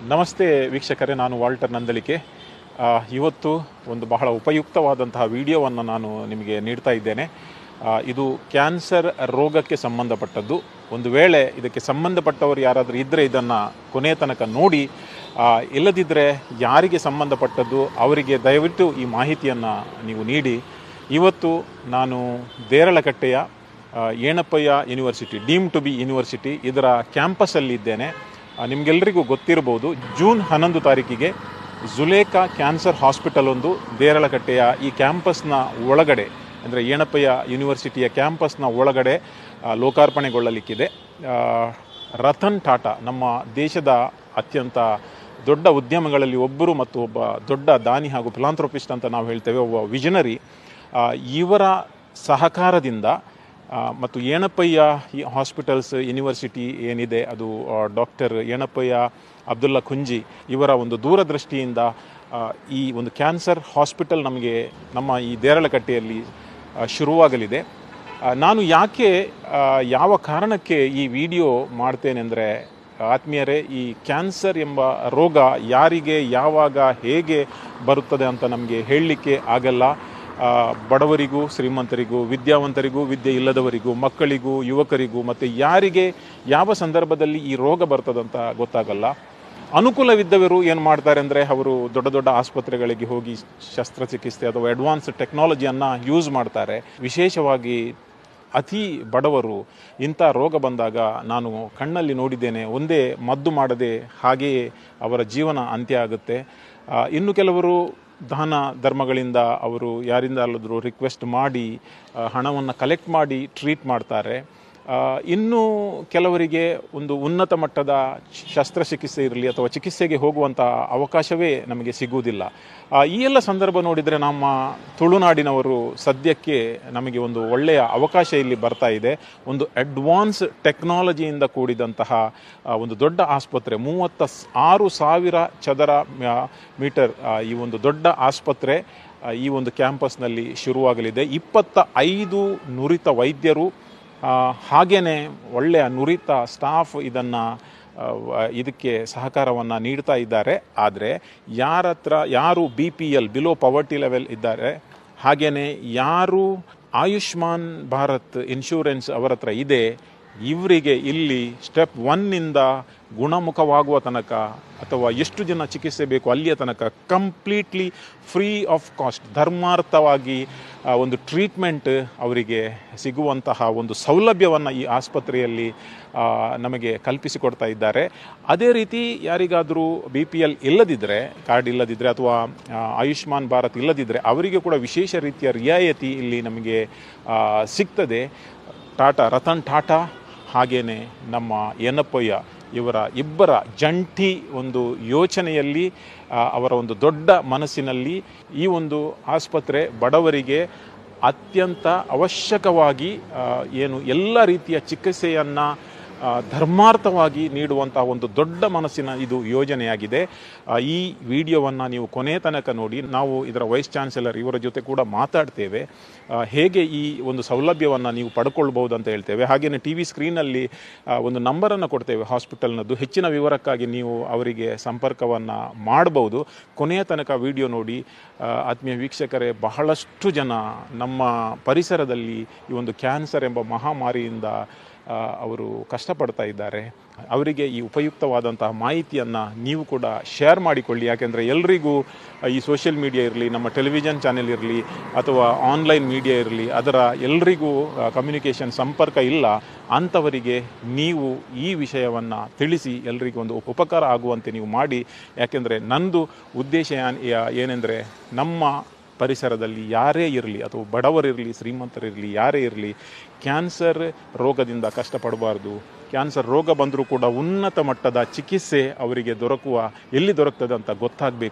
ನಮಸ್ತೆ ವೀಕ್ಷಕರೇ, ನಾನು ವಾಲ್ಟರ್ ನಂದಳಿಕೆ. ಇವತ್ತು ಒಂದು ಬಹಳ ಉಪಯುಕ್ತವಾದಂತಹ ವಿಡಿಯೋವನ್ನು ನಾನು ನಿಮಗೆ ನೀಡ್ತಾ ಇದ್ದೇನೆ. ಇದು ಕ್ಯಾನ್ಸರ್ ರೋಗಕ್ಕೆ ಸಂಬಂಧಪಟ್ಟದ್ದು. ಒಂದು ವೇಳೆ ಇದಕ್ಕೆ ಸಂಬಂಧಪಟ್ಟವರು ಯಾರಾದರೂ ಇದ್ದರೆ ಇದನ್ನು ಕೊನೆಯ ತನಕ ನೋಡಿ, ಇಲ್ಲದಿದ್ದರೆ ಯಾರಿಗೆ ಸಂಬಂಧಪಟ್ಟದ್ದು ಅವರಿಗೆ ದಯವಿಟ್ಟು ಈ ಮಾಹಿತಿಯನ್ನು ನೀವು ನೀಡಿ. ಇವತ್ತು ನಾನು ದೇರಳಕಟ್ಟೆಯ Yenepoya university, deem to be university, ಇದರ ಕ್ಯಾಂಪಸ್ಸಲ್ಲಿದ್ದೇನೆ. ನಿಮಗೆಲ್ಲರಿಗೂ ಗೊತ್ತಿರ್ಬೋದು, ಜೂನ್ 11 ತಾರೀಕಿಗೆ ಜುಲೇಖಾ ಕ್ಯಾನ್ಸರ್ ಹಾಸ್ಪಿಟಲ್ ಒಂದು ದೇರಳಕಟ್ಟೆಯ ಈ ಕ್ಯಾಂಪಸ್ನ ಒಳಗಡೆ, ಅಂದರೆ ಏಣಪ್ಪಯ್ಯ ಯೂನಿವರ್ಸಿಟಿಯ ಕ್ಯಾಂಪಸ್ನ ಒಳಗಡೆ ಲೋಕಾರ್ಪಣೆಗೊಳ್ಳಲಿಕ್ಕಿದೆ. ರತನ್ ಟಾಟಾ, ನಮ್ಮ ದೇಶದ ಅತ್ಯಂತ ದೊಡ್ಡ ಉದ್ಯಮಗಳಲ್ಲಿ ಒಬ್ಬರು ಮತ್ತು ಒಬ್ಬ ದೊಡ್ಡ ದಾನಿ ಹಾಗೂ ಫಿಲಾಂಥ್ರೋಪಿಸ್ಟ್ ಅಂತ ನಾವು ಹೇಳ್ತೇವೆ, ಒಬ್ಬ ವಿಷನರಿ, ಇವರ ಸಹಕಾರದಿಂದ ಮತ್ತು ಏಣಪ್ಪಯ್ಯ ಹಾಸ್ಪಿಟಲ್ಸ್ ಯೂನಿವರ್ಸಿಟಿ ಏನಿದೆ, ಅದು ಡಾಕ್ಟರ್ ಏಣಪ್ಪಯ್ಯ ಅಬ್ದುಲ್ಲಾ ಖುಂಜಿ ಇವರ ಒಂದು ದೂರದೃಷ್ಟಿಯಿಂದ ಈ ಒಂದು ಕ್ಯಾನ್ಸರ್ ಹಾಸ್ಪಿಟಲ್ ನಮಗೆ ನಮ್ಮ ಈ ದೇರಳಕಟ್ಟೆಯಲ್ಲಿ ಶುರುವಾಗಲಿದೆ. ನಾನು ಯಾವ ಕಾರಣಕ್ಕೆ ಈ ವಿಡಿಯೋ ಮಾಡ್ತೇನೆಂದರೆ, ಆತ್ಮೀಯರೇ, ಈ ಕ್ಯಾನ್ಸರ್ ಎಂಬ ರೋಗ ಯಾರಿಗೆ ಯಾವಾಗ ಹೇಗೆ ಬರುತ್ತದೆ ಅಂತ ನಮಗೆ ಹೇಳಲಿಕ್ಕೆ ಆಗಲ್ಲ. ಬಡವರಿಗೂ ಶ್ರೀಮಂತರಿಗೂ, ವಿದ್ಯಾವಂತರಿಗೂ ವಿದ್ಯೆ ಇಲ್ಲದವರಿಗೂ, ಮಕ್ಕಳಿಗೂ ಯುವಕರಿಗೂ, ಮತ್ತು ಯಾರಿಗೆ ಯಾವ ಸಂದರ್ಭದಲ್ಲಿ ಈ ರೋಗ ಬರ್ತದಂತ ಗೊತ್ತಾಗಲ್ಲ. ಅನುಕೂಲವಿದ್ದವರು ಏನು ಮಾಡ್ತಾರೆ ಅಂದರೆ, ಅವರು ದೊಡ್ಡ ದೊಡ್ಡ ಆಸ್ಪತ್ರೆಗಳಿಗೆ ಹೋಗಿ ಶಸ್ತ್ರಚಿಕಿತ್ಸೆ ಅಥವಾ ಅಡ್ವಾನ್ಸ್ ಟೆಕ್ನಾಲಜಿಯನ್ನು ಯೂಸ್ ಮಾಡ್ತಾರೆ. ವಿಶೇಷವಾಗಿ ಅತಿ ಬಡವರು ಇಂಥ ರೋಗ ಬಂದಾಗ ನಾನು ಕಣ್ಣಲ್ಲಿ ನೋಡಿದ್ದೇನೆ, ಒಂದೇ ಮದ್ದು ಮಾಡದೆ ಹಾಗೆಯೇ ಅವರ ಜೀವನ ಅಂತ್ಯ ಆಗುತ್ತೆ. ಇನ್ನು ಕೆಲವರು ದಾನ ಧರ್ಮಗಳಿಂದ ಅವರು ಯಾರಿಂದಾದರೂ ರಿಕ್ವೆಸ್ಟ್ ಮಾಡಿ ಹಣವನ್ನು ಕಲೆಕ್ಟ್ ಮಾಡಿ ಟ್ರೀಟ್ ಮಾಡ್ತಾರೆ. ಇನ್ನು ಕೆಲವರಿಗೆ ಒಂದು ಉನ್ನತ ಮಟ್ಟದ ಶಸ್ತ್ರಚಿಕಿತ್ಸೆ ಇರಲಿ ಅಥವಾ ಚಿಕಿತ್ಸೆಗೆ ಹೋಗುವಂಥ ಅವಕಾಶವೇ ನಮಗೆ ಸಿಗುವುದಿಲ್ಲ. ಈ ಎಲ್ಲ ಸಂದರ್ಭ ನೋಡಿದರೆ ನಮ್ಮ ತುಳುನಾಡಿನವರು ಸದ್ಯಕ್ಕೆ ನಮಗೆ ಒಂದು ಒಳ್ಳೆಯ ಅವಕಾಶ ಇಲ್ಲಿ ಬರ್ತಾ ಇದೆ. ಒಂದು ಅಡ್ವಾನ್ಸ್ ಟೆಕ್ನಾಲಜಿಯಿಂದ ಕೂಡಿದಂತಹ ಒಂದು ದೊಡ್ಡ ಆಸ್ಪತ್ರೆ, 36,000 ಚದರ ಮೀಟರ್ ಈ ಒಂದು ದೊಡ್ಡ ಆಸ್ಪತ್ರೆ ಈ ಒಂದು ಕ್ಯಾಂಪಸ್ನಲ್ಲಿ ಶುರುವಾಗಲಿದೆ. 25 ನುರಿತ ವೈದ್ಯರು, ಹಾಗೆಯೇ ಒಳ್ಳೆಯ ನುರಿತ ಸ್ಟಾಫ್ ಇದಕ್ಕೆ ಸಹಕಾರವನ್ನು ನೀಡ್ತಾ ಇದ್ದಾರೆ. ಆದರೆ ಯಾರು BPL ಬಿಲೋ ಪವರ್ಟಿ ಲೆವೆಲ್ ಇದ್ದಾರೆ, ಹಾಗೆಯೇ ಯಾರು ಆಯುಷ್ಮಾನ್ ಭಾರತ್ ಇನ್ಶೂರೆನ್ಸ್ ಅವರ ಹತ್ರ ಇದೆ, ಇವರಿಗೆ ಇಲ್ಲಿ ಸ್ಟೆಪ್ 1ನಿಂದ ಗುಣಮುಖವಾಗುವ ತನಕ ಅಥವಾ ಎಷ್ಟು ಜನ ಚಿಕಿತ್ಸೆ ಬೇಕು ಅಲ್ಲಿಯ ತನಕ ಕಂಪ್ಲೀಟ್ಲಿ ಫ್ರೀ ಆಫ್ ಕಾಸ್ಟ್, ಧರ್ಮಾರ್ಥವಾಗಿ ಒಂದು ಟ್ರೀಟ್ಮೆಂಟ್ ಅವರಿಗೆ ಸಿಗುವಂತಹ ಒಂದು ಸೌಲಭ್ಯವನ್ನು ಈ ಆಸ್ಪತ್ರೆಯಲ್ಲಿ ನಮಗೆ ಕಲ್ಪಿಸಿಕೊಡ್ತಾ ಇದ್ದಾರೆ. ಅದೇ ರೀತಿ ಯಾರಿಗಾದರೂ BPL ಇಲ್ಲದಿದ್ದರೆ, ಕಾರ್ಡ್ ಇಲ್ಲದಿದ್ದರೆ ಅಥವಾ ಆಯುಷ್ಮಾನ್ ಭಾರತ್ ಇಲ್ಲದಿದ್ದರೆ ಅವರಿಗೆ ಕೂಡ ವಿಶೇಷ ರೀತಿಯ ರಿಯಾಯಿತಿ ಇಲ್ಲಿ ನಮಗೆ ಸಿಗ್ತದೆ. ರತನ್ ಟಾಟಾ ಹಾಗೆಯೇ ನಮ್ಮ ಏಣಪ್ಪಯ್ಯ ಇವರ ಇಬ್ಬರ ಜಂಟಿ ಒಂದು ಯೋಚನೆಯಲ್ಲಿ, ಅವರ ಒಂದು ದೊಡ್ಡ ಮನಸ್ಸಿನಲ್ಲಿ ಈ ಒಂದು ಆಸ್ಪತ್ರೆ ಬಡವರಿಗೆ ಅತ್ಯಂತ ಅವಶ್ಯಕವಾಗಿ ಎಲ್ಲ ರೀತಿಯ ಚಿಕಿತ್ಸೆಯನ್ನು ಧರ್ಮಾರ್ಥವಾಗಿ ನೀಡುವಂತಹ ಒಂದು ದೊಡ್ಡ ಮನಸ್ಸಿನ ಇದು ಯೋಜನೆಯಾಗಿದೆ. ಈ ವಿಡಿಯೋವನ್ನು ನೀವು ಕೊನೆಯ ತನಕ ನೋಡಿ. ನಾವು ಇದರ ವೈಸ್ ಚಾನ್ಸಲರ್ ಇವರ ಜೊತೆ ಕೂಡ ಮಾತಾಡ್ತೇವೆ, ಹೇಗೆ ಈ ಒಂದು ಸೌಲಭ್ಯವನ್ನು ನೀವು ಪಡ್ಕೊಳ್ಬೋದು ಅಂತ ಹೇಳ್ತೇವೆ. ಹಾಗೆಯೇ TV ಸ್ಕ್ರೀನಲ್ಲಿ ಒಂದು ನಂಬರನ್ನು ಕೊಡ್ತೇವೆ ಹಾಸ್ಪಿಟಲ್ನದ್ದು. ಹೆಚ್ಚಿನ ವಿವರಕ್ಕಾಗಿ ನೀವು ಅವರಿಗೆ ಸಂಪರ್ಕವನ್ನು ಮಾಡಬಹುದು. ಕೊನೆಯ ತನಕ ವಿಡಿಯೋ ನೋಡಿ. ಆತ್ಮೀಯ ವೀಕ್ಷಕರೇ, ಬಹಳಷ್ಟು ಜನ ನಮ್ಮ ಪರಿಸರದಲ್ಲಿ ಈ ಒಂದು ಕ್ಯಾನ್ಸರ್ ಎಂಬ ಮಹಾಮಾರಿಯಿಂದ ಅವರು ಕಷ್ಟಪಡ್ತಾ ಇದ್ದಾರೆ. ಅವರಿಗೆ ಈ ಉಪಯುಕ್ತವಾದಂತಹ ಮಾಹಿತಿಯನ್ನು ನೀವು ಕೂಡ ಶೇರ್ ಮಾಡಿಕೊಳ್ಳಿ. ಯಾಕೆಂದರೆ ಎಲ್ರಿಗೂ ಈ ಸೋಷಿಯಲ್ ಮೀಡಿಯಾ ಇರಲಿ, ನಮ್ಮ ಟೆಲಿವಿಷನ್ ಚಾನೆಲ್ ಇರಲಿ ಅಥವಾ ಆನ್ಲೈನ್ ಮೀಡಿಯಾ ಇರಲಿ, ಅದರ ಎಲ್ರಿಗೂ ಕಮ್ಯುನಿಕೇಷನ್ ಸಂಪರ್ಕ ಇಲ್ಲ. ಅಂಥವರಿಗೆ ನೀವು ಈ ವಿಷಯವನ್ನು ತಿಳಿಸಿ ಎಲ್ರಿಗೂ ಒಂದು ಉಪಕಾರ ಆಗುವಂತೆ ನೀವು ಮಾಡಿ. ಯಾಕೆಂದರೆ ನಂದು ಉದ್ದೇಶ ಏನೆಂದರೆ, ನಮ್ಮ ಪರಿಸರದಲ್ಲಿ ಯಾರೇ ಇರಲಿ, ಅಥವಾ ಬಡವರಿರಲಿ ಶ್ರೀಮಂತರಿರಲಿ, ಯಾರೇ ಇರಲಿ, ಕ್ಯಾನ್ಸರ್ ರೋಗದಿಂದ ಕಷ್ಟಪಡಬಾರ್ದು. ಕ್ಯಾನ್ಸರ್ ರೋಗ ಬಂದರೂ ಕೂಡ ಉನ್ನತ ಮಟ್ಟದ ಚಿಕಿತ್ಸೆ ಅವರಿಗೆ ಎಲ್ಲಿ ದೊರಕ್ತದೆ ಅಂತ ಗೊತ್ತಾಗಬೇಕು.